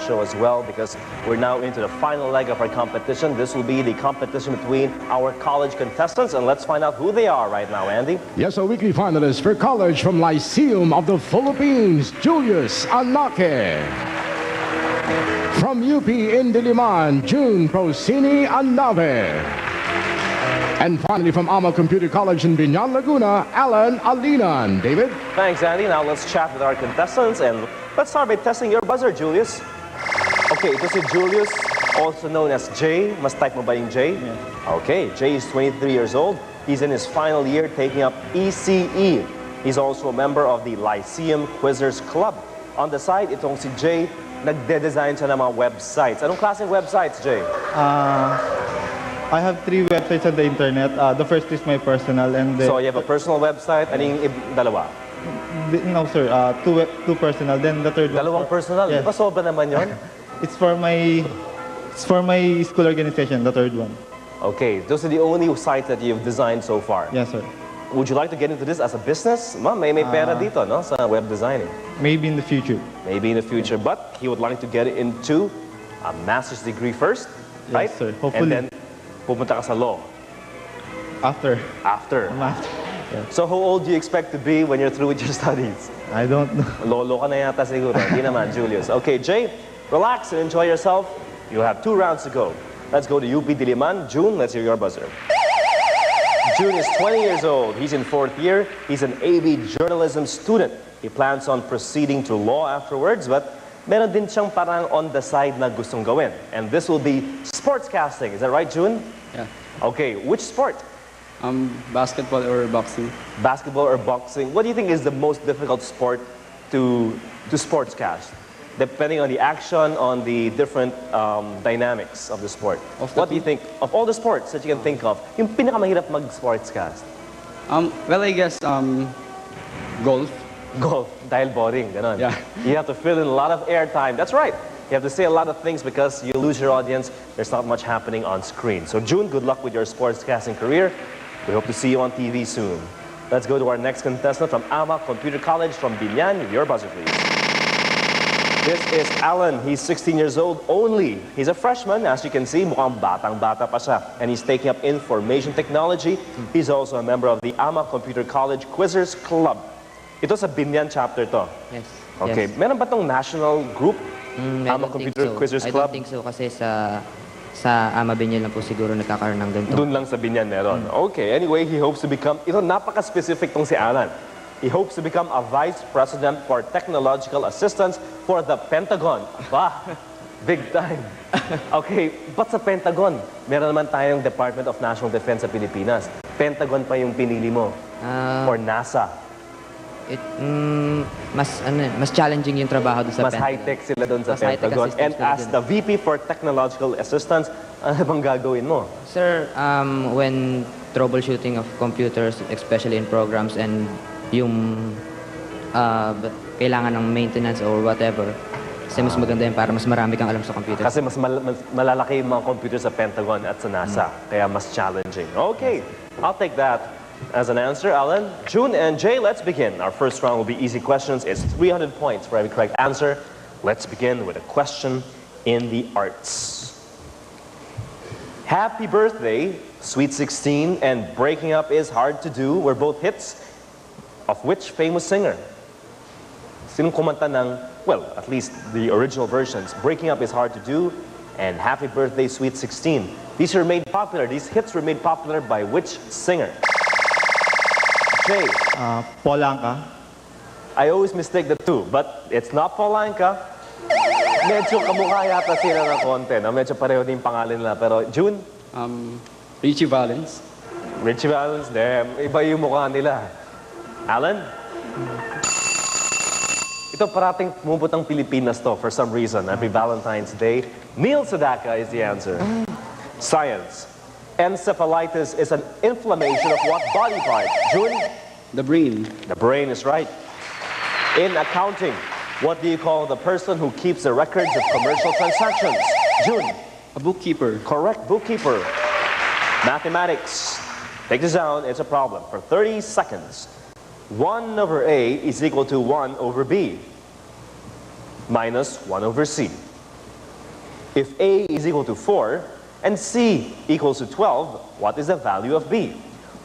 show as well, because we're now into the final leg of our competition. This will be the competition between our college contestants, and let's find out who they are right now, Andy. Yes, our weekly finalist for college from Lyceum of the Philippines, Julius Anake. From UP in Diliman, June Procini Anave. And finally, from AMA Computer College in Binyan, Laguna, Alan Alinan. David? Thanks, Andy. Now let's chat with our contestants, and let's start by testing your buzzer, Julius. Okay, ito si Julius, also known as Jay. Mas type mo ba yung Jay? Yeah. Okay, Jay is 23 years old. He's in his final year taking up ECE. He's also a member of the Lyceum Quizzers Club. On the side, itong si Jay, nagde-design siya ng mga websites. Anong klaseng websites, Jay? I have 3 websites on the internet. The first is my personal, and So you have a personal website, aning dalawa? no sir, two personal. Then the third Dalawang one. personal? Yes. Di ba sobra naman yun? It's for my school organization. The third one. Okay, those are the only sites that you've designed so far. Yes sir. Would you like to get into this as a business? May pera dito, no? Sa web designing. Maybe in the future. Maybe in the future, but he would like to get into a master's degree first, right? Yes sir. Hopefully. And then pupunta ka sa law. After. After. Yeah. So how old do you expect to be when you're through with your studies? I don't know. Lolo ka na yata siguro. Hindi naman, Julius. Okay, Jay, relax and enjoy yourself. You have 2 rounds to go. Let's go to UP Diliman. June, let's hear your buzzer. June is 20 years old. He's in 4th year. He's an AB journalism student. He plans on proceeding to law afterwards, but meron din siyang parang on the side na gustong gawin. And this will be sportscasting. Is that right, June? Yeah. Okay, which sport? Basketball or boxing. Basketball or boxing? What do you think is the most difficult sport to sportscast? Depending on the action, on the different dynamics of the sport. What do you think, of all the sports that you can think of, yung pinakamahirap mag-sportscast? Well, I guess golf. Golf, dahil boring, ganon. Yeah. You have to fill in a lot of airtime. That's right. You have to say a lot of things because you lose your audience. There's not much happening on screen. So June, good luck with your sportscasting career. We hope to see you on TV soon. Let's go to our next contestant from AMA Computer College from Binyan. Your buzzer, please. This is Alan. He's 16 years old only. He's a freshman, as you can see. Mukhang batang-bata pa siya. And he's taking up information technology. He's also a member of the AMA Computer College Quizzers Club. Ito sa Binyan chapter to. Yes. Okay. Yes. Meron ba tong national group? I AMA don't Computer think so. Quizzers I Club? don't think so kasi sa AMA Binyan lang po siguro nagkakaroon ng ganito. Doon lang sa Binyan meron. Okay, anyway, he hopes to become, ito napaka-specific tong si Alan. He hopes to become a Vice President for Technological Assistance for the Pentagon. Bah, big time. Okay, but sa Pentagon, meron naman tayong Department of National Defense sa Pilipinas. Pentagon pa yung pinili mo. Or NASA. Mas challenging yung trabaho doon sa Mas Pentagon. high-tech sila doon sa Mas high-tech Pentagon. systems And sila as dun. the VP for Technological Assistance, ano bang gagawin mo? Sir, when troubleshooting of computers, especially in programs and yung kailangan ng maintenance or whatever, kasi mas maganda yun para mas marami kang alam sa computer. Kasi mas malalaki yung mga computer sa Pentagon at sa NASA. Kaya mas challenging. Okay, I'll take that as an answer, Alan. June and Jay, let's begin. Our first round will be easy questions. It's 300 points for every correct answer. Let's begin with a question in the arts. Happy Birthday, Sweet 16, and Breaking Up is Hard to Do were both hits of which famous singer? Sinong kumanta ng, well, at least the original versions. Breaking Up is Hard to Do and Happy Birthday, Sweet 16. These were made popular. These hits were made popular by which singer? Jay. Polanka. I always mistake the two, but it's not Polanka. Medyo kamukha yata sila ng konti, no? Medyo pareho din pangalan nila. Pero June? Richie Valens. Richie Valens, iba yung mukha nila. Alan? Ito parating pumuputang Pilipinas to for some reason. Every Valentine's Day. Neil Sedaka is the answer. Science. Encephalitis is an inflammation of what body part? June? The brain. The brain is right. In accounting, what do you call the person who keeps the records of commercial transactions? June? A bookkeeper. Correct, bookkeeper. Mathematics. Take this down, it's a problem. For 30 seconds. 1 over A is equal to 1 over B minus 1 over C. If A is equal to 4 and C equals to 12, what is the value of B?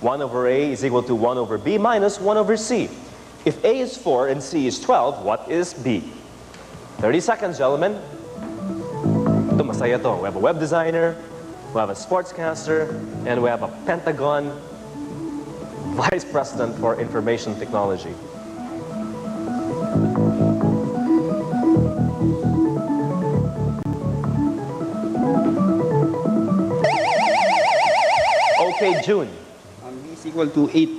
1 over A is equal to 1 over B minus 1 over C. If A is 4 and C is 12, what is B? 30 seconds, gentlemen. Ito, masaya to. We have a web designer, we have a sportscaster, and we have a Pentagon Vice President for Information Technology. Okay, June. B is equal to 8.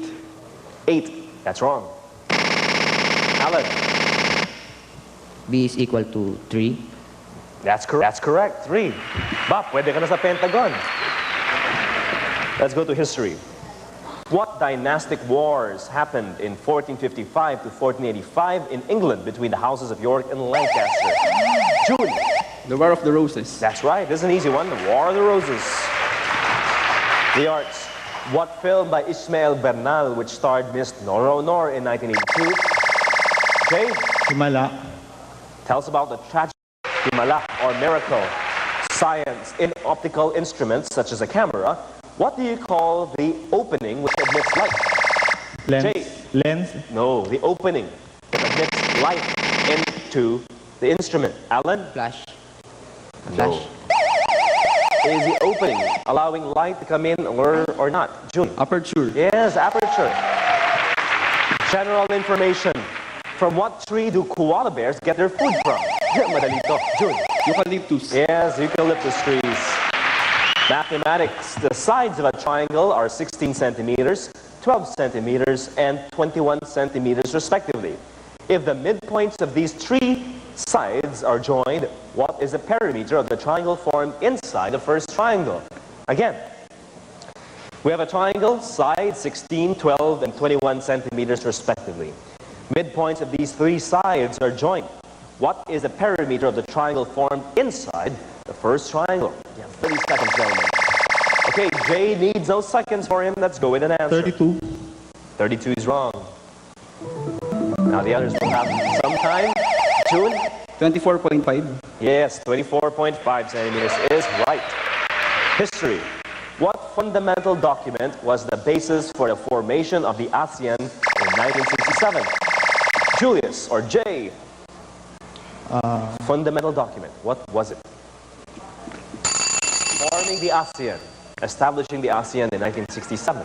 8. That's wrong. Alan. B is equal to 3. That's correct. 3. Bob, pwede ka na sa Pentagon. Let's go to history. What dynastic wars happened in 1455 to 1485 in England between the houses of York and Lancaster? June. The War of the Roses. That's right. This is an easy one. The War of the Roses. The arts. What film by Ismael Bernal, which starred Miss Nora Honor in 1982? Jay, Himala. tell us about the tragedy, Himala, or miracle. Science. In optical instruments, such as a camera, what do you call the opening which admits light? Lens. Jay. Lens. No, the opening that admits light into the instrument. Alan? Flash. No. It is the opening, allowing light to come in or not. June. Aperture. Yes, aperture. General information. From what tree do koala bears get their food from? Madalito. June. Eucalyptus. Yes, eucalyptus trees. Mathematics. The sides of a triangle are 16 centimeters, 12 centimeters, and 21 centimeters respectively. If the midpoints of these three sides are joined, what is the perimeter of the triangle formed inside the first triangle? Again, we have a triangle, sides 16, 12, and 21 centimeters respectively. Midpoints of these three sides are joined. What is the perimeter of the triangle formed inside the first triangle? You have 30 seconds, gentlemen. Okay, Jay needs no seconds for him. Let's go with an answer. 32. 32 is wrong. Now the others will have some time. June? 24.5. Yes, 24.5 centimeters is right. History. What fundamental document was the basis for the formation of the ASEAN in 1967? Julius or Jay? Fundamental document. What was it? Forming the ASEAN. Establishing the ASEAN in 1967.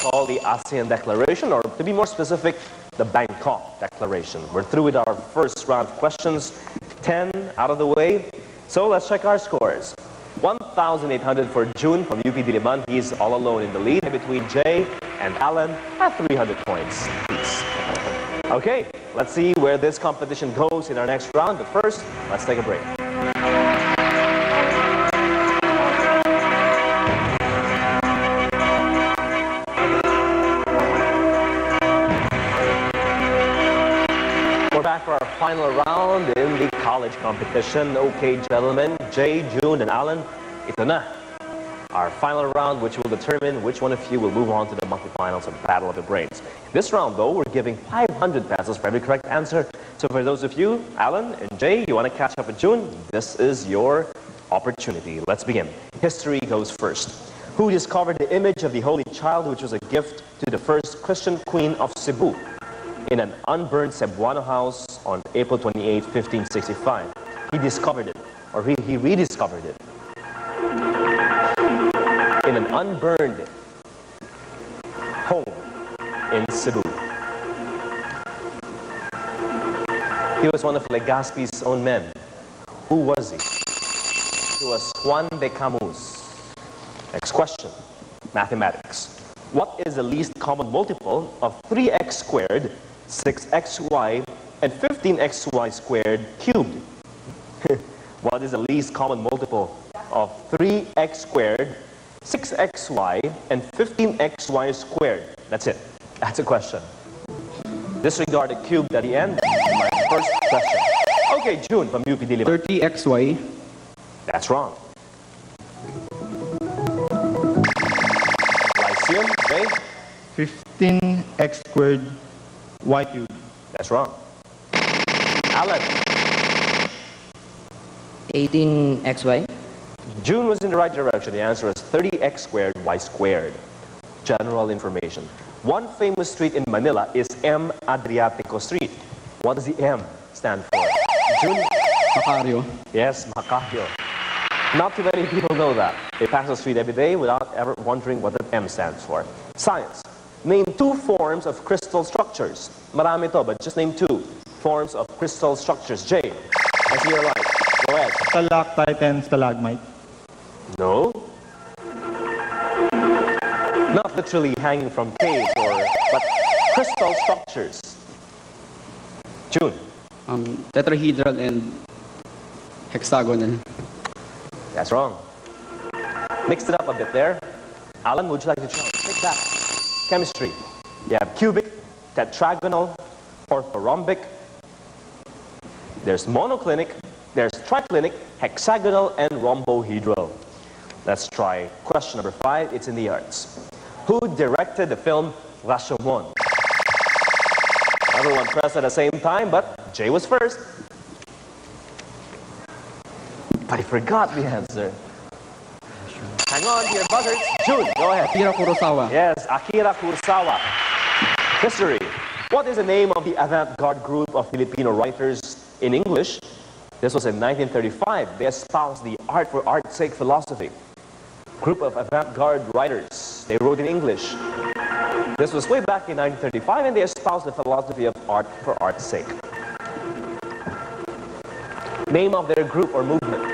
Called the ASEAN Declaration, or to be more specific, the Bangkok Declaration. We're through with our first round of questions. 10 out of the way. So let's check our scores. 1,800 for June from UPD Diliman. He's all alone in the lead between Jay and Alan at 300 points each. Okay, let's see where this competition goes in our next round. But first, let's take a break. We're back for our final round in the college competition. Okay, gentlemen, Jay, June, and Alan, ito na. Our final round, which will determine which one of you will move on to the monthly finals of Battle of the Brains. This round, though, we're giving 500 pesos for every correct answer. So for those of you, Alan and Jay, you want to catch up with June, this is your opportunity. Let's begin. History goes first. Who discovered the image of the Holy Child, which was a gift to the first Christian queen of Cebu in an unburned Cebuano house on April 28, 1565? He discovered it, or he rediscovered it, in an unburned home in Cebu. He was one of Legazpi's own men. Who was he? He was Juan de Camus. Next question, mathematics. What is the least common multiple of 3x squared, 6xy, and 15xy squared cubed? What is the least common multiple of 3x squared, 6xy, and 15xy squared? That's it. That's a question. Disregard the cube at the end. My first question. Okay, June from UPD Diliman. 30xy. That's wrong. Lyceum, okay? 15x squared y cubed. That's wrong. Alan. 18xy. June was in the right direction. The answer is 30x squared y squared. General information. One famous street in Manila is M. Adriatico Street. What does the M stand for? June? Macario. Yes, Macario. Not too many people know that. They pass the street every day without ever wondering what the M stands for. Science. Name two forms of crystal structures. Marami to, but just name two forms of crystal structures. Jay, I see your light. Go ahead. Stalactite and stalagmite. No. Not literally hanging from caves but crystal structures. June. Tetrahedral and hexagonal. That's wrong. Mixed it up a bit there. Alan, would you like to try? Take that. Chemistry. You have cubic, tetragonal, orthorhombic. There's monoclinic, there's triclinic, hexagonal, and rhombohedral. Let's try question number 5. It's in the arts. Who directed the film Lyceum? Everyone pressed at the same time, but Jay was first. But I forgot the answer. Hang on to your buzzers. June, go ahead. Akira Kurosawa. Yes, Akira Kurosawa. History. What is the name of the avant-garde group of Filipino writers in English? This was in 1935. They espoused the art for art's sake philosophy. Group of avant-garde writers. They wrote in English. This was way back in 1935, and they espoused the philosophy of art for art's sake. Name of their group or movement.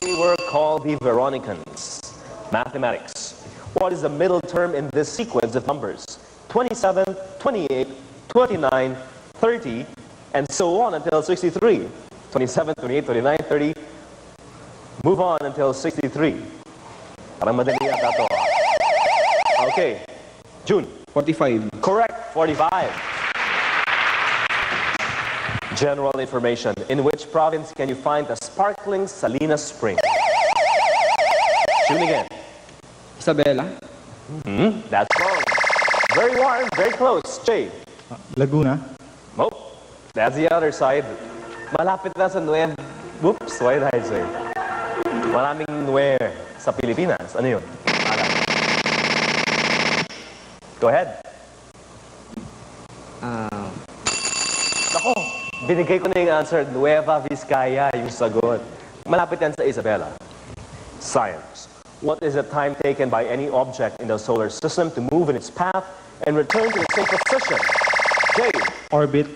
They were called the Veronicans. Mathematics. What is the middle term in this sequence of numbers? 27, 28, 29, 30, and so on until 63. 27, 28, 29, 30. Move on until 63. Parang madali yata to. Okay. June. 45. Correct. 45. General information. In which province can you find the sparkling Salinas Spring? June again. Isabela. That's wrong. Very warm, very close. Jay. Laguna. Nope. That's the other side. Malapit na sa Nuev. Whoops, why did I say? Maraming Nuev sa Pilipinas. Ano yun? Alam. Go ahead. Nako, binigay ko na yung answer. Nueva Vizcaya, yung sagot. Malapit yan sa Isabela. Science. What is the time taken by any object in the solar system to move in its path and return to the same position? Jay. Orbit.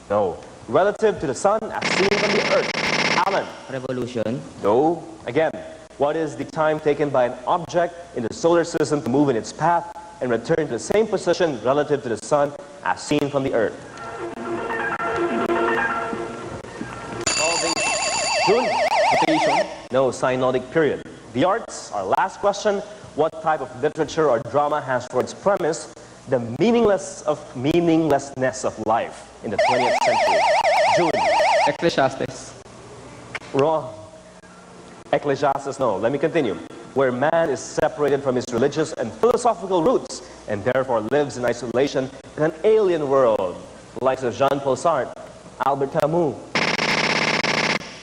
No. Relative to the sun as seen from the earth. Alan. Revolution. No. Again. What is the time taken by an object in the solar system to move in its path and return to the same position relative to the sun as seen from the earth? June. Rotation. No. Synodic period. The arts, our last question. What type of literature or drama has for its premise the meaninglessness of life in the 20th century? June. Ecclesiastes. Wrong. Ecclesiastes, no. Let me continue. Where man is separated from his religious and philosophical roots and therefore lives in isolation in an alien world, the likes of Jean-Paul Sartre, Albert Camus.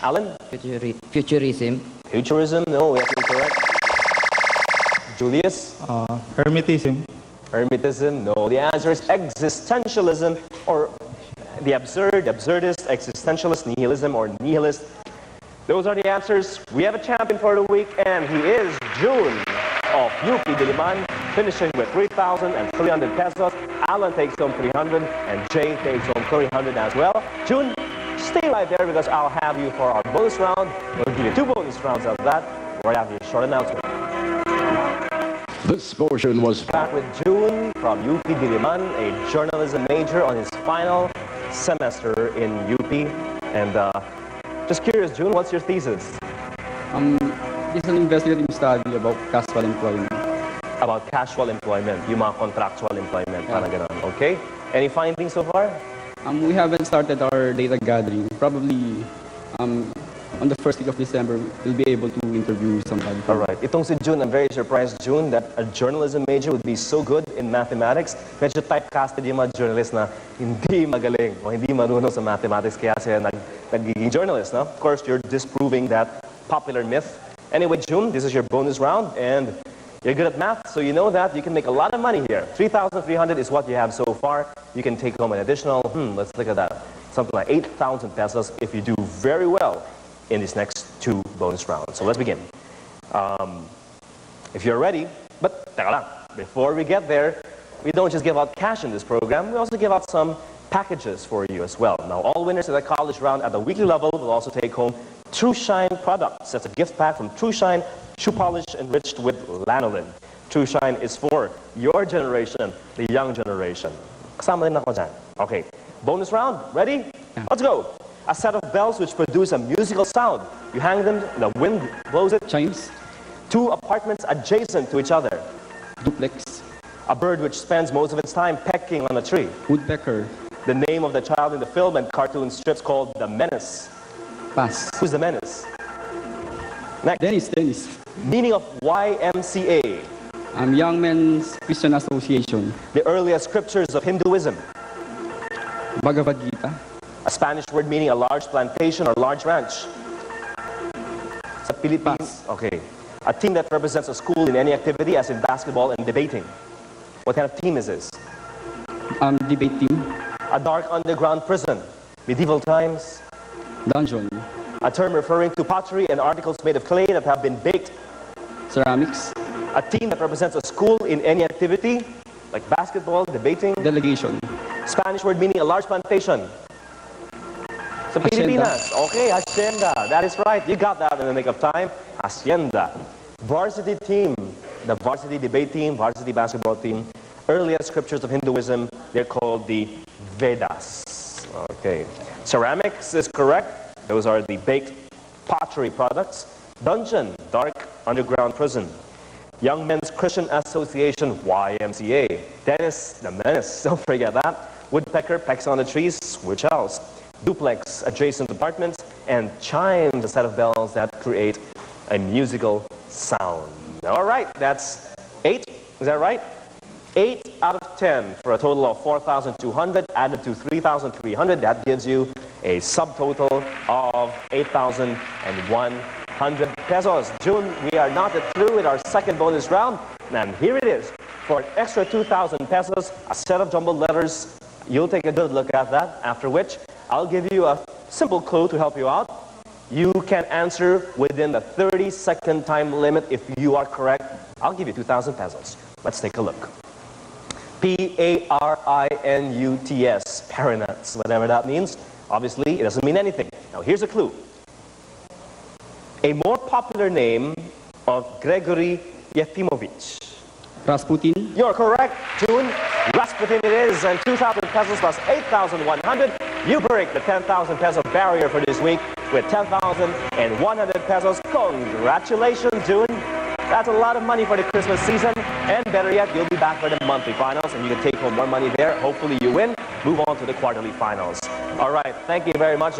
Alan? Futurism. Futurism? No, that's incorrect. Julius? Hermetism. Hermetism? No. The answer is existentialism, or the absurdist, existentialist, nihilism, or nihilist. Those are the answers. We have a champion for the week, and he is June of UP Diliman, finishing with 3,300 pesos. Alan takes home 300, and Jay takes home 300 as well. June, stay right there because I'll have you for our bonus round. We'll give you 2 bonus rounds of that right after a short announcement. This portion was Back with June from UP Diliman, a journalism major on his final semester in UP. And just curious, June, what's your thesis? This is an investigative study about casual employment. About casual employment, yung mga contractual employment, parang ganun. Okay? Any findings so far? We haven't started our data gathering. Probably on the first week of December, we'll be able to interview somebody. All right. Itong si June, I'm very surprised, June, that a journalism major would be so good in mathematics. Medyo typecasted yung mga journalists na hindi magaling o hindi marunong sa mathematics kaya sila nagiging journalist, no? Of course, you're disproving that popular myth. Anyway, June, this is your bonus round, and you're good at math, so you know that you can make a lot of money here. 3,300 is what you have so far. You can take home an additional, let's look at that, something like 8,000 pesos if you do very well in these next two bonus rounds. So let's begin. If you're ready, but teka lang, before we get there, we don't just give out cash in this program, we also give out some packages for you as well. Now, all winners in the college round at the weekly level will also take home True Shine products. That's a gift pack from True Shine, shoe polish enriched with lanolin. True Shine is for your generation, the young generation. Kasama din ako dyan. Okay, bonus round, ready? Let's go. A set of bells which produce a musical sound. You hang them, the wind blows it. Chimes, Two apartments adjacent to each other. duplex, A bird which spends most of its time pecking on a tree. woodpecker, The name of the child in the film and cartoon strips called The Menace. pass. Who's the Menace? Next. Dennis. Meaning of YMCA. Young Men's Christian Association, The earliest scriptures of Hinduism. Bhagavad Gita, A Spanish word meaning a large plantation or large ranch. Sa Philippines. Okay. A team that represents a school in any activity, as in basketball and debating. What kind of team is this? debate team, A dark underground prison. Medieval times. dungeon, A term referring to pottery and articles made of clay that have been baked. ceramics, A team that represents a school in any activity, like basketball, debating. delegation, Spanish word meaning a large plantation. Sa Pilipinas. Okay, hacienda. That is right. You got that in the nick of time. Hacienda. Varsity team. The varsity debate team, varsity basketball team. Earliest scriptures of Hinduism, they're called the Vedas. Okay. Ceramics is correct. Those are the baked pottery products. Dungeon, dark underground prison. Young Men's Christian Association, YMCA. Dennis, the Menace, don't forget that. Woodpecker, pecks on the trees, which else? Duplex, adjacent apartments, and chimes, a set of bells that create a musical sound. All right, that's 8, is that right? 8 out of 10 for a total of 4,200 added to 3,300. That gives you a subtotal of 8,100 pesos. June, we are not yet through with our second bonus round. And here it is. For an extra 2,000 pesos, a set of jumbled letters. You'll take a good look at that, after which I'll give you a simple clue to help you out. You can answer within the 30-second time limit. If you are correct, I'll give you 2,000 pesos. Let's take a look. P-A-R-I-N-U-T-S, Paranuts, whatever that means. Obviously, it doesn't mean anything. Now, here's a clue. A more popular name of Gregory Yefimovich. Rasputin, You're correct, June. Rasputin it is, and 2,000 pesos plus 8,100. You break the 10,000 peso barrier for this week with 10,100 pesos. Congratulations, June. That's a lot of money for the Christmas season. And better yet, you'll be back for the monthly finals, and you can take home more money there. Hopefully you win. Move on to the quarterly finals. All right, thank you very much.